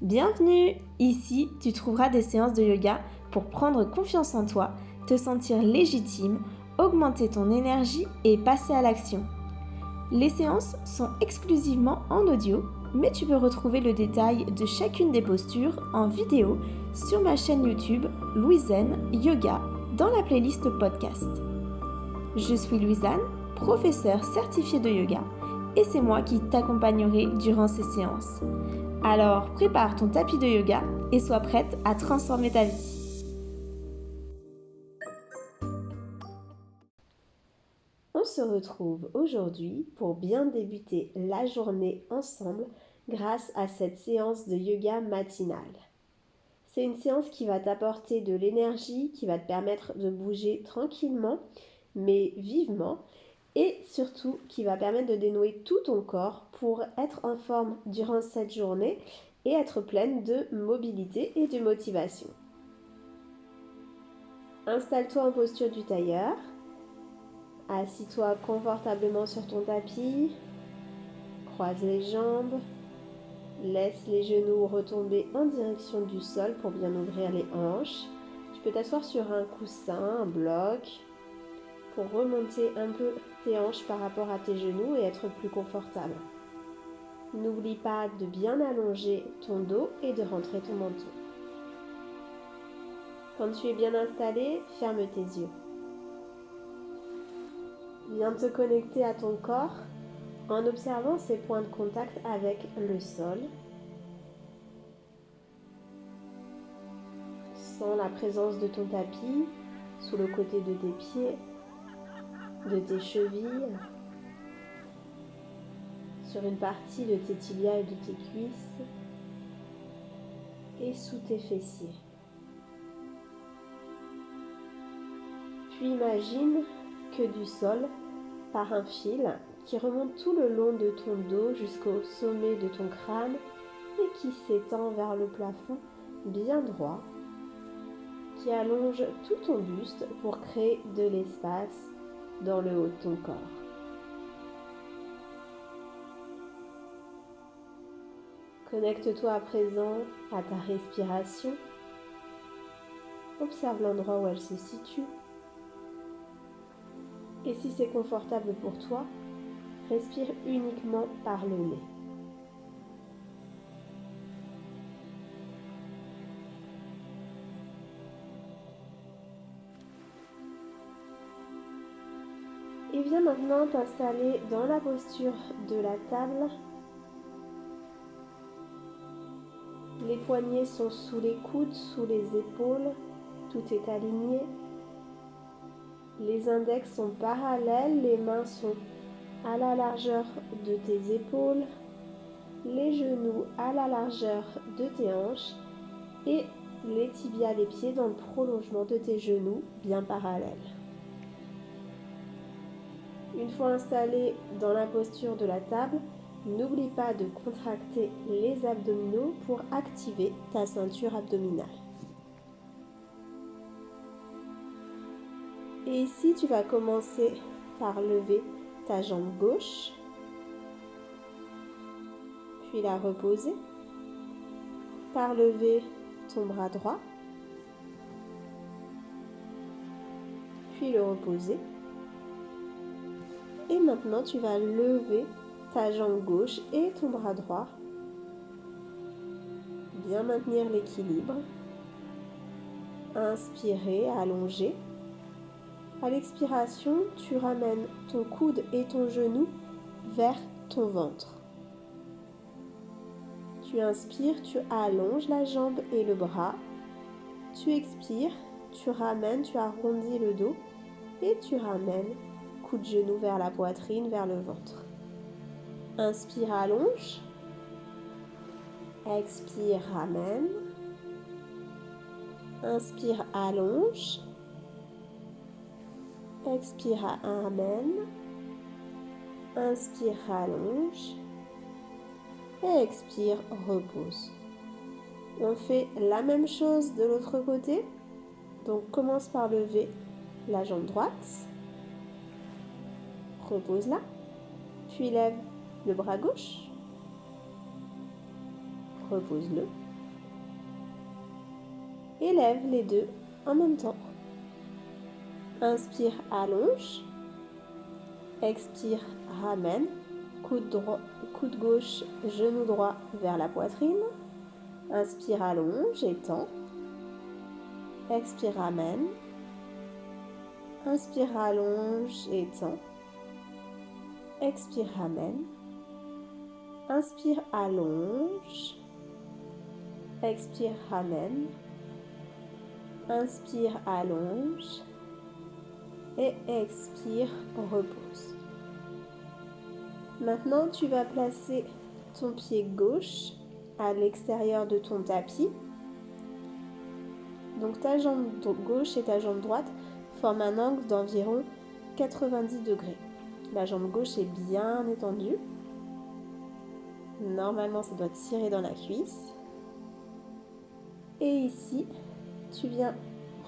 Bienvenue! Ici, tu trouveras des séances de yoga pour prendre confiance en toi, te sentir légitime, augmenter ton énergie et passer à l'action. Les séances sont exclusivement en audio, mais tu peux retrouver le détail de chacune des postures en vidéo sur ma chaîne YouTube Louisanne Yoga dans la playlist podcast. Je suis Louisanne, professeure certifiée de yoga, et c'est moi qui t'accompagnerai durant ces séances. Alors prépare ton tapis de yoga et sois prête à transformer ta vie. On se retrouve aujourd'hui pour bien débuter la journée ensemble grâce à cette séance de yoga matinale. C'est une séance qui va t'apporter de l'énergie, qui va te permettre de bouger tranquillement mais vivement et surtout qui va permettre de dénouer tout ton corps pour être en forme durant cette journée et être pleine de mobilité et de motivation. Installe-toi en posture du tailleur, assis-toi confortablement sur ton tapis, croise les jambes, laisse les genoux retomber en direction du sol pour bien ouvrir les hanches. Tu peux t'asseoir sur un coussin, un bloc, pour remonter un peu tes hanches par rapport à tes genoux et être plus confortable. N'oublie pas de bien allonger ton dos et de rentrer ton menton. Quand tu es bien installé, ferme tes yeux. Viens te connecter à ton corps en observant ses points de contact avec le sol. Sens la présence de ton tapis sous le côté de tes pieds, de tes chevilles, sur une partie de tes tibias et de tes cuisses et sous tes fessiers. Puis imagine que du sol part un fil qui remonte tout le long de ton dos jusqu'au sommet de ton crâne et qui s'étend vers le plafond bien droit, qui allonge tout ton buste pour créer de l'espace dans le haut de ton corps. Connecte-toi à présent à ta respiration. Observe l'endroit où elle se situe. Et si c'est confortable pour toi, respire uniquement par le nez. Et viens maintenant t'installer dans la posture de la table. Les poignets sont sous les coudes, sous les épaules, tout est aligné. Les index sont parallèles, les mains sont à la largeur de tes épaules, les genoux à la largeur de tes hanches et les tibias, les pieds dans le prolongement de tes genoux, bien parallèles. Une fois installé dans la posture de la table, n'oublie pas de contracter les abdominaux pour activer ta ceinture abdominale. Et ici, tu vas commencer par lever ta jambe gauche, puis la reposer, par lever ton bras droit, puis le reposer. Et maintenant, tu vas lever ta jambe gauche et ton bras droit. Bien maintenir l'équilibre. Inspirer, allonger. À l'expiration, tu ramènes ton coude et ton genou vers ton ventre. Tu inspires, tu allonges la jambe et le bras. Tu expires, tu ramènes, tu arrondis le dos et tu ramènes coup de genou vers la poitrine, vers le ventre. Inspire, allonge. Expire, ramène. Inspire, allonge. Expire, ramène. Inspire, allonge. Et expire, repose. On fait la même chose de l'autre côté. Donc commence par lever la jambe droite. Repose-la. Puis lève le bras gauche. Repose-le. Élève les deux en même temps. Inspire, allonge. Expire, ramène. Coude gauche, genou droit vers la poitrine. Inspire, allonge, étends. Expire, ramène. Inspire, allonge, étends. Expire, ramène. Inspire, allonge. Expire, ramène. Inspire, allonge. Et expire, repose. Maintenant, tu vas placer ton pied gauche à l'extérieur de ton tapis. Donc ta jambe gauche et ta jambe droite forment un angle d'environ 90 degrés. La jambe gauche est bien étendue. Normalement, ça doit tirer dans la cuisse. Et ici, tu viens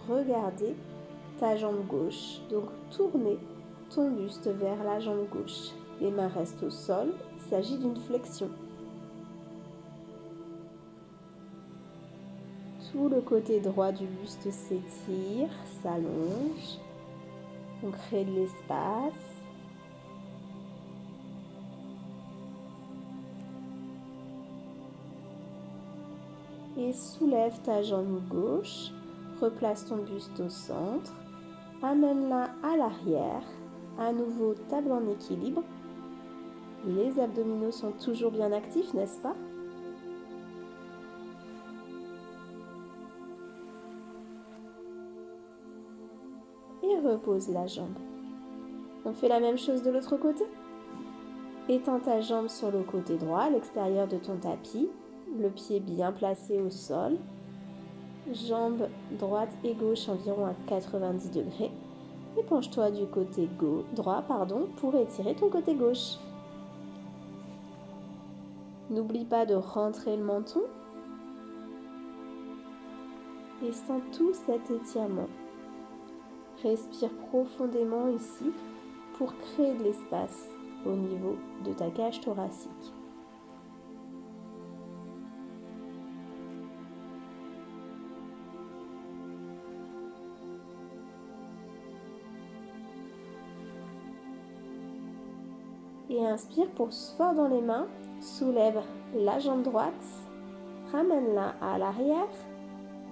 regarder ta jambe gauche. Donc tourner ton buste vers la jambe gauche. Les mains restent au sol. Il s'agit d'une flexion. Tout le côté droit du buste s'étire, s'allonge. On crée de l'espace. Et soulève ta jambe gauche. Replace ton buste au centre. Amène-la à l'arrière. À nouveau, table en équilibre. Les abdominaux sont toujours bien actifs, n'est-ce pas? Et repose la jambe. On fait la même chose de l'autre côté. Étends ta jambe sur le côté droit, à l'extérieur de ton tapis. Le pied bien placé au sol. Jambes droite et gauche environ à 90 degrés. Et penche-toi du côté droit pour étirer ton côté gauche. N'oublie pas de rentrer le menton. Et sens tout cet étirement. Respire profondément ici pour créer de l'espace au niveau de ta cage thoracique. Et inspire, pousse fort dans les mains, soulève la jambe droite, ramène-la à l'arrière,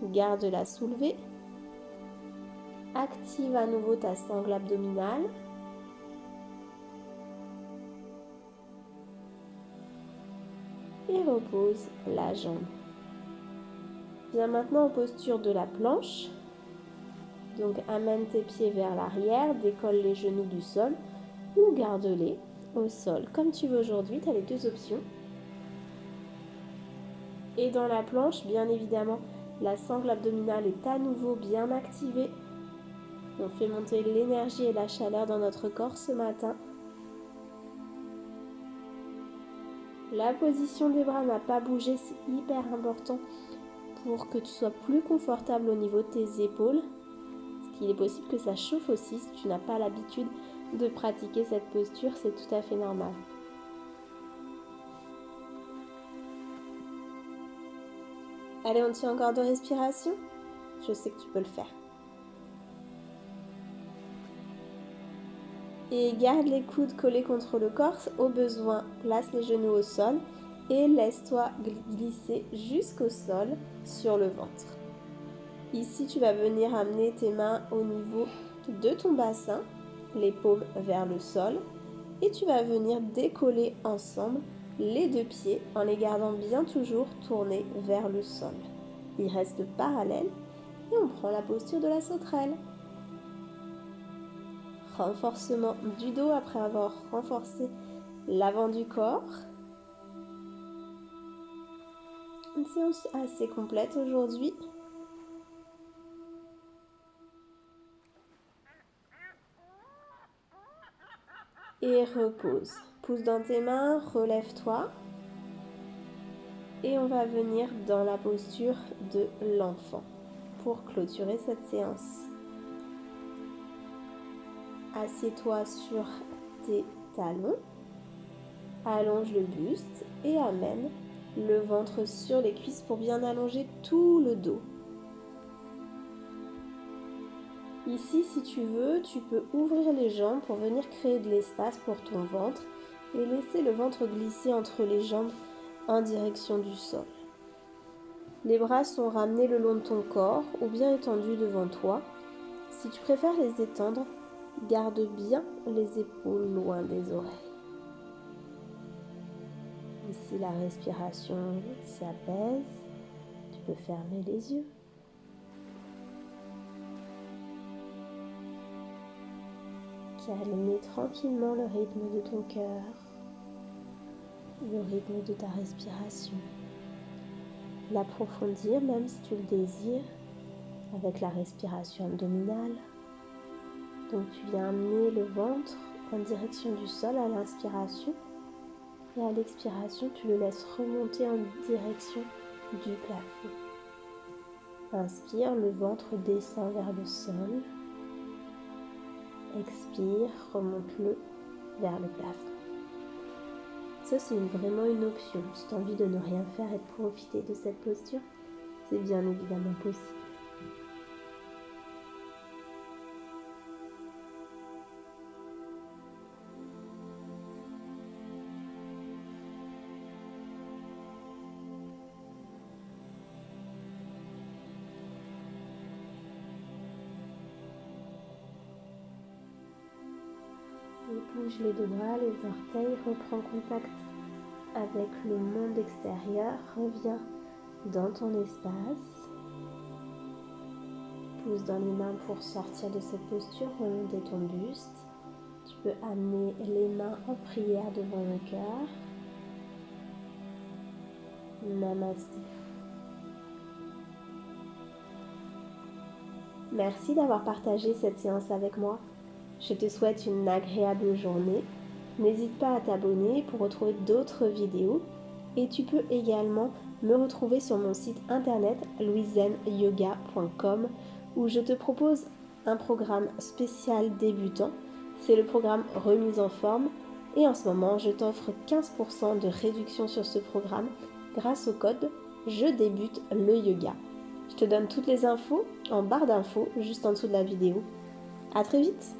garde-la soulevée, active à nouveau ta sangle abdominale. Et repose la jambe. Viens maintenant en posture de la planche. Donc amène tes pieds vers l'arrière, décolle les genoux du sol ou garde-les au sol. Comme tu veux aujourd'hui, tu as les deux options. Et dans la planche, bien évidemment, la sangle abdominale est à nouveau bien activée. On fait monter l'énergie et la chaleur dans notre corps ce matin. La position des bras n'a pas bougé, c'est hyper important pour que tu sois plus confortable au niveau de tes épaules. Parce qu'il est possible que ça chauffe aussi si tu n'as pas l'habitude de pratiquer cette posture, c'est tout à fait normal. Allez, on tient encore de respiration. Je sais que tu peux le faire. Et garde les coudes collés contre le corps. Au besoin, place les genoux au sol et laisse-toi glisser jusqu'au sol sur le ventre. Ici, tu vas venir amener tes mains au niveau de ton bassin, les paumes vers le sol, et tu vas venir décoller ensemble les deux pieds en les gardant bien toujours tournés vers le sol. Ils restent parallèles et on prend la posture de la sauterelle. Renforcement du dos après avoir renforcé l'avant du corps. Une séance assez complète aujourd'hui. Et repose. Pousse dans tes mains, relève-toi. Et on va venir dans la posture de l'enfant pour clôturer cette séance. Assieds-toi sur tes talons, allonge le buste et amène le ventre sur les cuisses pour bien allonger tout le dos. Ici, si tu veux, tu peux ouvrir les jambes pour venir créer de l'espace pour ton ventre et laisser le ventre glisser entre les jambes en direction du sol. Les bras sont ramenés le long de ton corps ou bien étendus devant toi. Si tu préfères les étendre, garde bien les épaules loin des oreilles. Ici, la respiration s'apaise. Tu peux fermer les yeux. Calmer tranquillement le rythme de ton cœur, le rythme de ta respiration. L'approfondir même si tu le désires avec la respiration abdominale. Donc tu viens amener le ventre en direction du sol à l'inspiration et à l'expiration tu le laisses remonter en direction du plafond. Inspire, le ventre descend vers le sol. Expire, remonte-le vers le plafond. Ça, c'est vraiment une option. Si tu as envie de ne rien faire et de profiter de cette posture, c'est bien évidemment possible. Et bouge les doigts, les orteils, reprends contact avec le monde extérieur, reviens dans ton espace. Pousse dans les mains pour sortir de cette posture, remonter ton buste. Tu peux amener les mains en prière devant le cœur. Namasté. Merci d'avoir partagé cette séance avec moi. Je te souhaite une agréable journée. N'hésite pas à t'abonner pour retrouver d'autres vidéos. Et tu peux également me retrouver sur mon site internet louisenyoga.com où je te propose un programme spécial débutant. C'est le programme Remise en forme. Et en ce moment, je t'offre 15% de réduction sur ce programme grâce au code « Je débute le yoga ». Je te donne toutes les infos en barre d'infos juste en dessous de la vidéo. À très vite!